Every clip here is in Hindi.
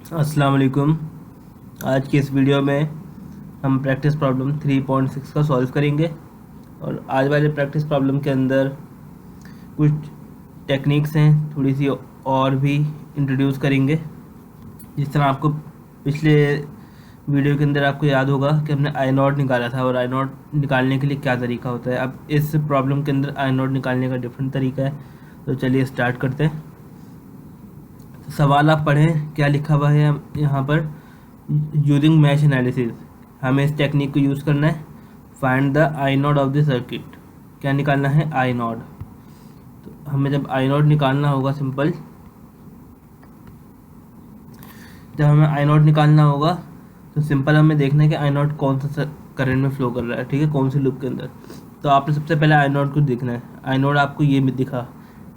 अस्सलाम वालेकुम। आज की इस वीडियो में हम प्रैक्टिस प्रॉब्लम 3.6 का सॉल्व करेंगे और आज वाले प्रैक्टिस प्रॉब्लम के अंदर कुछ टेक्निक्स हैं, थोड़ी सी और भी इंट्रोड्यूस करेंगे। जिस तरह आपको पिछले वीडियो के अंदर आपको याद होगा कि हमने आई नॉट निकाला था और आई नॉट निकालने के लिए क्या तरीका होता है। अब इस प्रॉब्लम के अंदर आई नॉट निकालने का डिफरेंट तरीका है। तो चलिए स्टार्ट करते हैं। सवाल आप पढ़ें, क्या लिखा हुआ है यहाँ पर। यूजिंग मैश एनालिसिस, हमें इस टेक्निक को यूज़ करना है। Find the I not of the circuit, क्या निकालना है? आई नॉट। तो हमें जब आई नॉट निकालना होगा, सिंपल, जब हमें आई नॉट निकालना होगा तो सिंपल हमें देखना है कि आई नॉट कौन सा करंट में फ्लो कर रहा है, ठीक है, कौन से लूप के अंदर। तो आपने सबसे पहले आई नॉट को देखना है। आई नॉट आपको ये भी दिखा।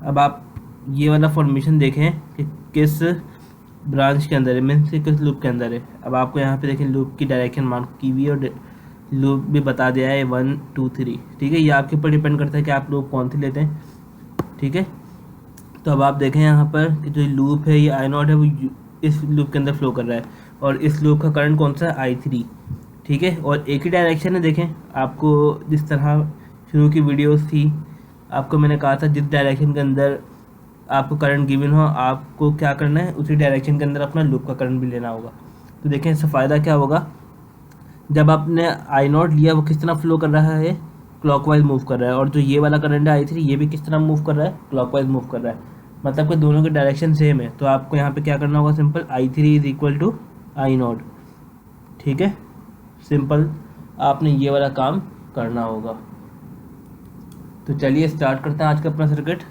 अब आप ये वाला फॉर्मेशन देखें कि किस ब्रांच के अंदर है, मीन्स कि किस लूप के अंदर है। अब आपको यहाँ पे देखें लूप की डायरेक्शन मार्क की हुई है और लूप भी बता दिया है 1 2 3, ठीक है। ये आपके ऊपर डिपेंड करता है कि आप लूप कौन सी लेते हैं, ठीक है। तो अब आप देखें यहाँ पर कि जो लूप है, ये आई नॉट है, वो इस लूप के अंदर फ्लो कर रहा है और इस लूप का करंट कौन सा है? I3, ठीक है। और एक ही डायरेक्शन है। देखें, आपको जिस तरह शुरू की वीडियोस थी, आपको मैंने कहा था जिस डायरेक्शन के अंदर आपको करंट गिवन हो, आपको क्या करना है, उसी डायरेक्शन के अंदर अपना लूप का करंट भी लेना होगा। तो देखें इससे फ़ायदा क्या होगा। जब आपने आई नॉट लिया, वो किस तरह फ्लो कर रहा है? क्लॉकवाइज मूव कर रहा है। और जो ये वाला करंट है I3, ये भी किस तरह मूव कर रहा है? क्लॉकवाइज मूव कर रहा है। मतलब कि दोनों की डायरेक्शन सेम है। तो आपको यहाँ पे क्या करना होगा? Simple, I3 is equal to I naught, ठीक है। सिंपल आपने ये वाला काम करना होगा। तो चलिए स्टार्ट करते हैं आज का अपना सर्किट।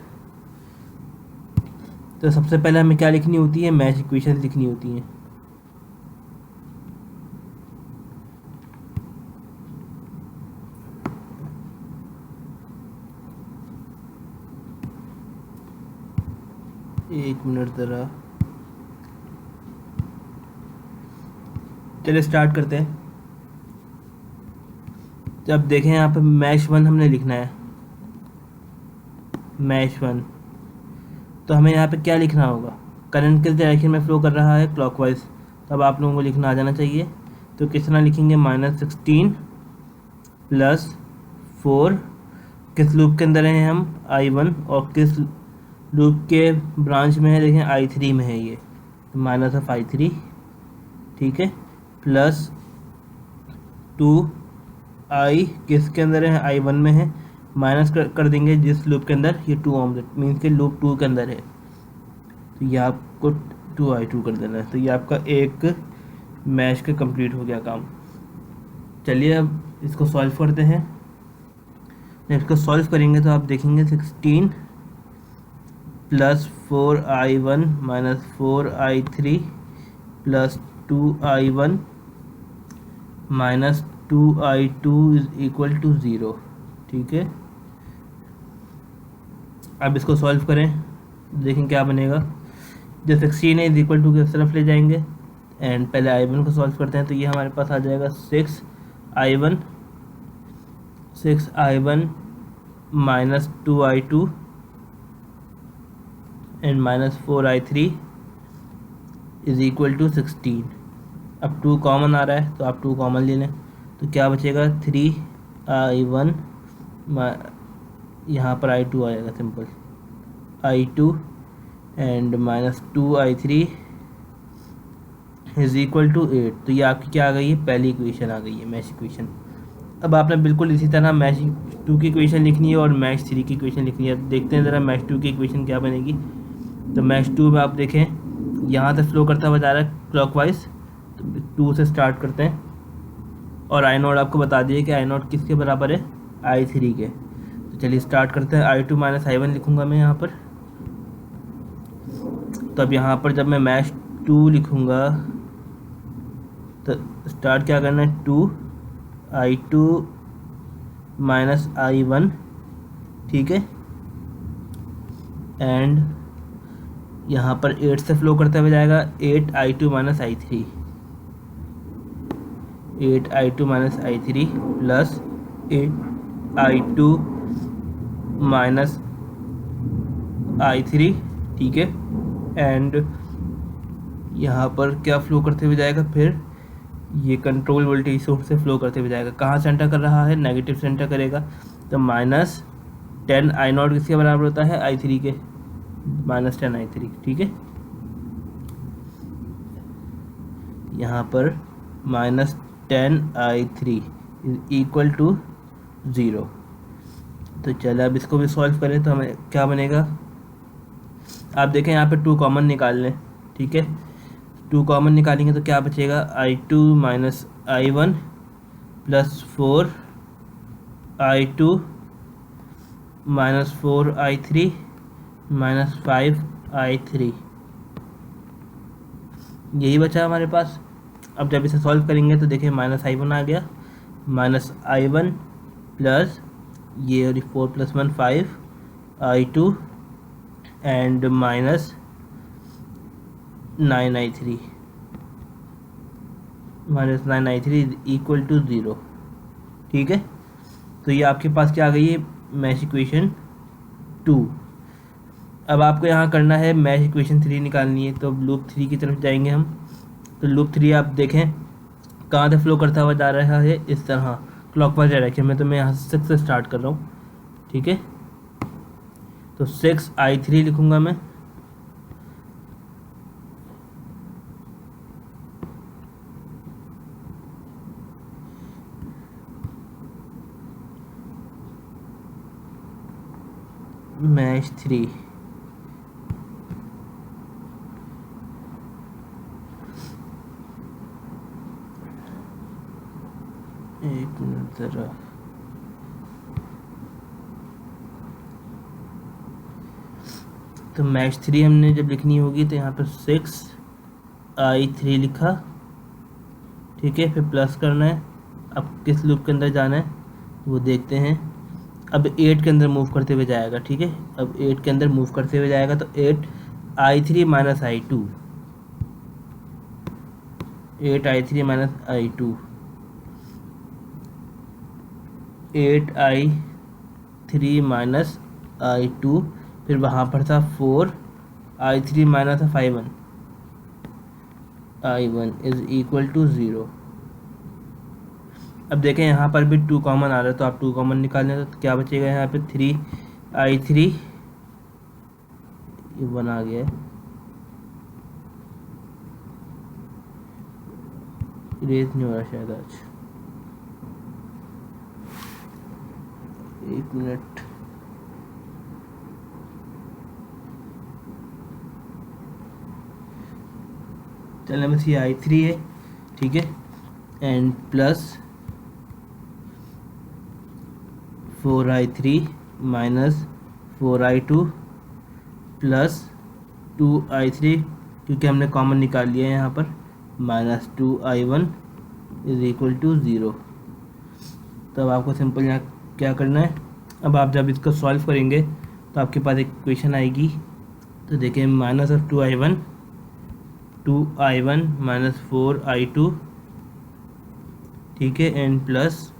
तो सबसे पहले हमें क्या लिखनी होती है? मैश इक्वेशन लिखनी होती हैं। एक मिनट ज़रा, चलिए स्टार्ट करते हैं। जब देखें यहाँ पे मैश 1 हमने लिखना है, मैश 1। तो हमें यहाँ पे क्या लिखना होगा? करंट किस डायरेक्शन में फ्लो कर रहा है? क्लॉकवाइज। तब आप लोगों को लिखना आ जाना चाहिए। तो किस तरह लिखेंगे? -16 + 4, किस लूप के अंदर हैं हम? I1। और किस लूप के ब्रांच में है? देखें I3 में है ये, तो -I3, ठीक है, प्लस 2i किसके अंदर है? I1 में है। माइनस कर देंगे जिस लूप के अंदर ये 2 ओम, मीन्स के लूप 2 के अंदर है, तो ये आपको 2i2 कर देना है। तो ये आपका एक मैश का कंप्लीट हो गया काम। चलिए अब इसको सॉल्व करते हैं। जब इसको सॉल्व करेंगे तो आप देखेंगे 16 + 4i1 - 4i3 + 2i1 - 2i2 = 0, ठीक है। अब इसको सॉल्व करें, देखें क्या बनेगा। जो 16 है इज इक्वल टू किस तरफ ले जाएंगे, एंड पहले I1 को सॉल्व करते हैं। तो ये हमारे पास आ जाएगा 6i1 - 2i2 एंड -4i3 = 16। अब 2 कॉमन आ रहा है तो आप 2 कॉमन ले लें। तो क्या बचेगा? 3i1, यहाँ पर I2 आएगा, सिंपल I2 एंड -2i3 = 8। तो ये आपकी क्या आ गई है? पहली इक्वेशन आ गई है, मैश इक्वेशन। अब आपने बिल्कुल इसी तरह मैश 2 की इक्वेशन लिखनी है और मैश 3 की इक्वेशन लिखनी है। देखते हैं ज़रा मैश 2 की इक्वेशन क्या बनेगी। तो मैश 2 में आप देखें यहाँ से फ्लो करता हुआ जा रहा है क्लॉकवाइज। तो 2 से स्टार्ट करते हैं और आई नॉट आपको बता दिए कि आई नॉट किसके बराबर है? I3 के। तो चलिए स्टार्ट करते हैं। I2 - I1 लिखूँगा मैं यहाँ पर। तो अब यहाँ पर जब मैं मैश 2 लिखूँगा तो स्टार्ट क्या करना है? 2i2 - I1, ठीक है, एंड यहाँ पर 8 से फ्लो करते हुए जाएगा 8i2 - I3, 8i2 - I3 + 8i2 - I3, ठीक है, एंड यहाँ पर क्या फ्लो करते हुए जाएगा, फिर ये कंट्रोल वोल्टेज सोर्स से फ्लो करते हुए जाएगा। कहाँ से एंटर कर रहा है, नेगेटिव से एंटर करेगा। तो -10 आई नॉट किसके बराबर होता है, I3 के, -10 I3, ठीक है। यहाँ पर -10 I3 इक्वल टू 0। तो चलो अब इसको भी सॉल्व करें तो हमें क्या बनेगा, आप देखें यहाँ पे 2 कॉमन निकाल लें, ठीक है। 2 कॉमन निकालेंगे तो क्या बचेगा, I2 minus I1 plus 4 I2 minus 4 I3 minus 5 I3, यही बचा हमारे पास। अब जब इसे सॉल्व करेंगे तो देखिए -I1 आ गया, -I1 प्लस ये और 4 + 1 5 I2 and -9 I3 -9 I3 equal to 0, ठीक है। तो ये आपके पास क्या आ गई है, मैश इक्वेशन 2। अब आपको यहाँ करना है मैश इक्वेशन 3 निकालनी है, तो लूप 3 की तरफ जाएंगे हम। तो लूप 3 आप देखें कहाँ से फ्लो करता हुआ जा रहा है, इस तरह क्लॉकवाइज डायरेक्शन में। तो मैं यहाँ से 6 से स्टार्ट कर रहा हूँ, ठीक है। तो 6 I3 लिखूँगा मैं, मैश 3 एक मिनट ज़रा, तो मैश 3 हमने जब लिखनी होगी तो यहाँ पर 6 I3 लिखा, ठीक है। फिर प्लस करना है, अब किस लूप के अंदर जाना है वो देखते हैं। अब 8 के अंदर मूव करते हुए जाएगा, ठीक है। अब 8 के अंदर मूव करते हुए जाएगा तो 8 I3 minus I2, 8 I3 minus I2, 8 I3 minus I2, फिर वहाँ पर था 4 I3 minus 5 I1 is equal to 0। अब देखें यहाँ पर भी 2 कॉमन आ रहा है, तो आप 2 कॉमन निकाल लें तो क्या बचेगा यहाँ पे 3 I3, ये 1 आ गया है, इरेज नहीं हो रहा शायद आज, एक मिनट। चलिए बस ये I3 है, ठीक है, and plus 4 I3 minus 4 I2 plus 2 I3, क्योंकि हमने कॉमन निकाल लिया है यहाँ पर, minus 2 I1 is equal to 0। तो अब आपको सिंपल यहाँ क्या करना है, अब आप जब इसको सॉल्व करेंगे तो आपके पास एक इक्वेशन आएगी। तो देखिए -2 I1 माइनस 4 I2, ठीक है, and plus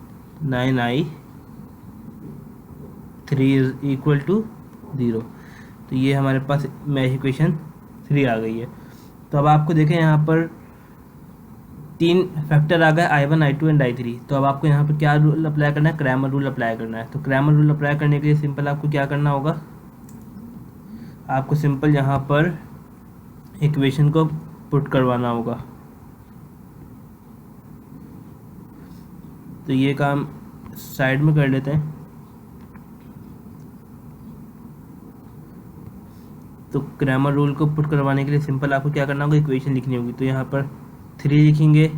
9 I3 is equal to 0। तो ये हमारे पास मैश इक्वेशन 3 आ गई है। तो अब आपको देखें यहाँ पर 3 फैक्टर आ गए, I1 I2 एंड I3। तो अब आपको यहाँ पर क्या रूल अप्लाई करना है, क्रैमर रूल अप्लाई करना है। तो क्रैमर रूल अप्लाई करने के लिए सिंपल आपको क्या करना होगा, आपको सिंपल यहाँ पर इक्वेशन को पुट करवाना होगा। तो ये काम साइड में कर लेते हैं। तो क्रैमर रूल को पुट करवाने के लिए सिंपल आपको क्या करना होगा, इक्वेशन लिखनी होगी। तो यहाँ पर 3 लिखेंगे,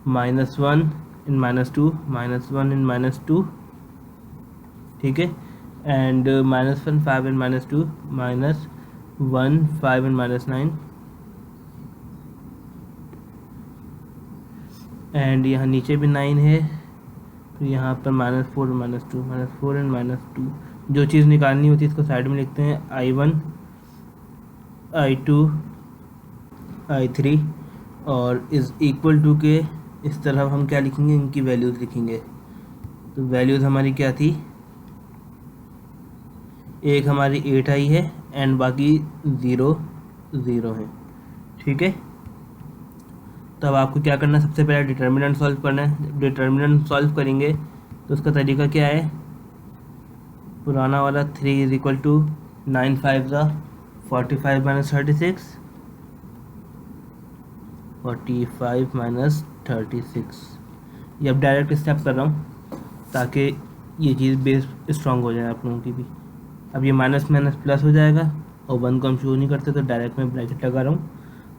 -1 इन -2, -1 इन -2, ठीक है, एंड -1 5 इन -2, -1 5 इन -9, एंड यहाँ नीचे भी 9 है, फिर यहाँ पर -4 -2, -4 एंड -2। जो चीज़ निकालनी होती है इसको साइड में लिखते हैं, I1 I2 I3, और इज़ इक्वल टू के इस तरफ हम क्या लिखेंगे, इनकी वैल्यूज़ लिखेंगे। तो वैल्यूज़ हमारी क्या थी, एक हमारी 8 आई है एंड बाकी 0 0 है, ठीक है। तो अब आपको क्या करना है, सबसे पहले डिटर्मिनेंट सॉल्व करना है। डिटर्मिनेंट सॉल्व करेंगे तो उसका तरीका क्या है, पुराना वाला 3 is equal to 9 5 45 minus 36, 45 minus 36। ये अब डायरेक्ट स्टेप कर रहा हूँ ताकि ये चीज़ बेस स्ट्रॉन्ग हो जाए आप लोगों की भी। अब ये माइनस माइनस प्लस हो जाएगा और 1 को हम शो नहीं करते तो डायरेक्ट मैं ब्रैकेट लगा रहा हूँ।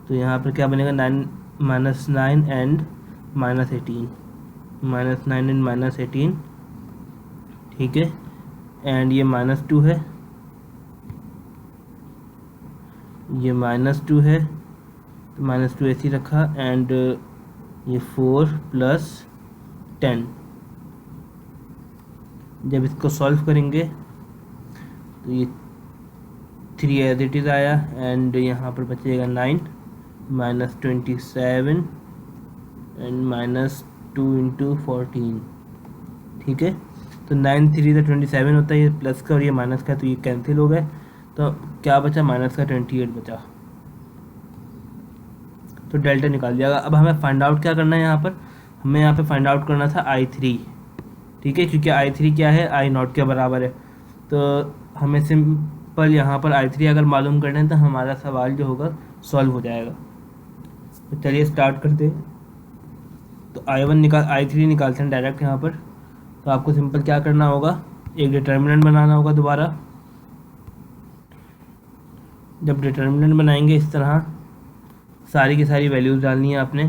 तो यहाँ पर क्या बनेगा, 9 minus 9 and minus 18, minus 9 and minus 18, ठीक है। एंड ये -2 है, ये -2 है तो -2 ऐसे ही रखा। एंड ये 4 प्लस 10, जब इसको सॉल्व करेंगे तो ये 3 एज इट इज़ आया। एंड यहाँ पर बचेगा 9 माइनस 27 एंड -2 इंटू 14, ठीक है। तो 9 3 × 27 होता है, ये प्लस का और ये माइनस का, तो ये कैंसिल हो गए। तो क्या बचा, माइनस का 28 बचा। तो डेल्टा निकाल दिया। अब हमें फाइंड आउट क्या करना है, यहाँ पर हमें यहाँ पे फाइंड आउट करना था I3, ठीक है, क्योंकि I3 क्या है, I0 के बराबर है। तो हमें सिंपल यहाँ पर I3 अगर मालूम करना है तो हमारा सवाल जो होगा सॉल्व हो जाएगा। तो चलिए स्टार्ट करते हैं। तो I3 निकालते हैं डायरेक्ट यहाँ पर। तो आपको सिंपल क्या करना होगा, एक डिटर्मिनेंट बनाना होगा दोबारा। जब डिटर्मिनेंट बनाएंगे इस तरह सारी की सारी वैल्यूज़ डालनी है आपने,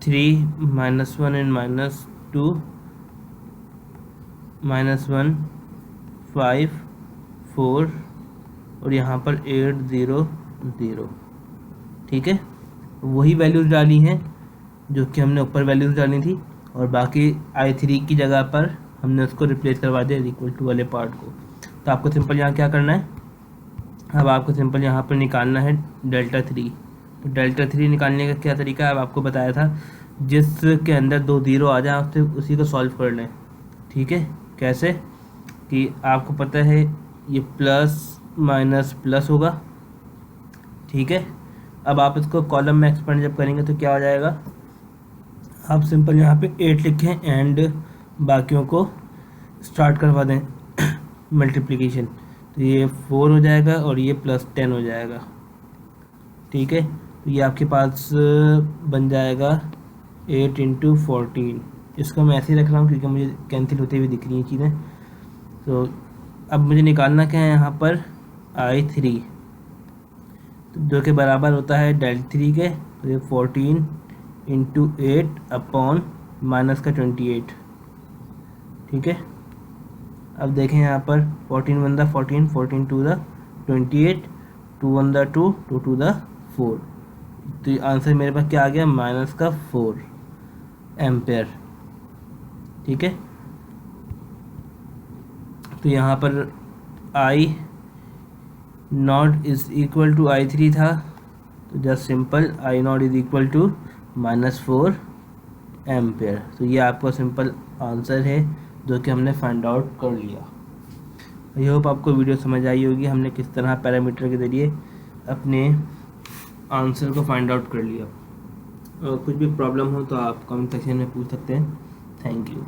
3 -1 एंड -2 -1 5 4 और यहाँ पर 8 0 0, ठीक है। वही वैल्यूज़ डाली हैं जो कि हमने ऊपर वैल्यूज़ डाली थी, और बाकी I3 की जगह पर हमने उसको रिप्लेस करवा दिया इक्वल टू वाले पार्ट को। तो आपको सिंपल यहाँ क्या करना है, अब आपको सिंपल यहाँ पर निकालना है डेल्टा 3। तो डेल्टा 3 निकालने का क्या तरीका है, अब आपको बताया था, जिसके अंदर 2 0 आ जाए उससे उसी को सॉल्व कर लें, ठीक है। कैसे कि आपको पता है ये प्लस माइनस प्लस होगा, ठीक है। अब आप इसको कॉलम में एक्सपेंड जब करेंगे तो क्या हो जाएगा, आप सिंपल यहाँ पे 8 लिखें एंड बाकियों को स्टार्ट करवा दें मल्टीप्लिकेशन। तो ये 4 हो जाएगा और ये +10 हो जाएगा, ठीक है। तो ये आपके पास बन जाएगा 8 × 14। इसको मैं ऐसे ही रख रहा हूँ क्योंकि मुझे कैंसिल होते हुए दिख रही हैं चीज़ें। तो अब मुझे निकालना क्या है यहाँ पर, I3, तो जो कि बराबर होता है डेल्टा 3 के। तो ये 14 × 8 अपॉन माइनस का 28, ठीक है। अब देखें यहाँ पर 14 1 दा 14, 14 2 दा 28, 2 1 दा 2, 2 2 दा 4। तो आंसर मेरे पास क्या आ गया, -4 एम्पेयर, ठीक है। तो यहाँ पर I0 is equal to I3 था, तो just simple I0 is equal to -4 ampere. तो ये आपका सिंपल आंसर है जो कि हमने फाइंड आउट कर लिया। आई होप आपको वीडियो समझ आई होगी, हमने किस तरह पैरामीटर के ज़रिए अपने आंसर को फाइंड आउट कर लिया। और कुछ भी प्रॉब्लम हो तो आप कमेंट सेक्शन में पूछ सकते हैं। Thank you.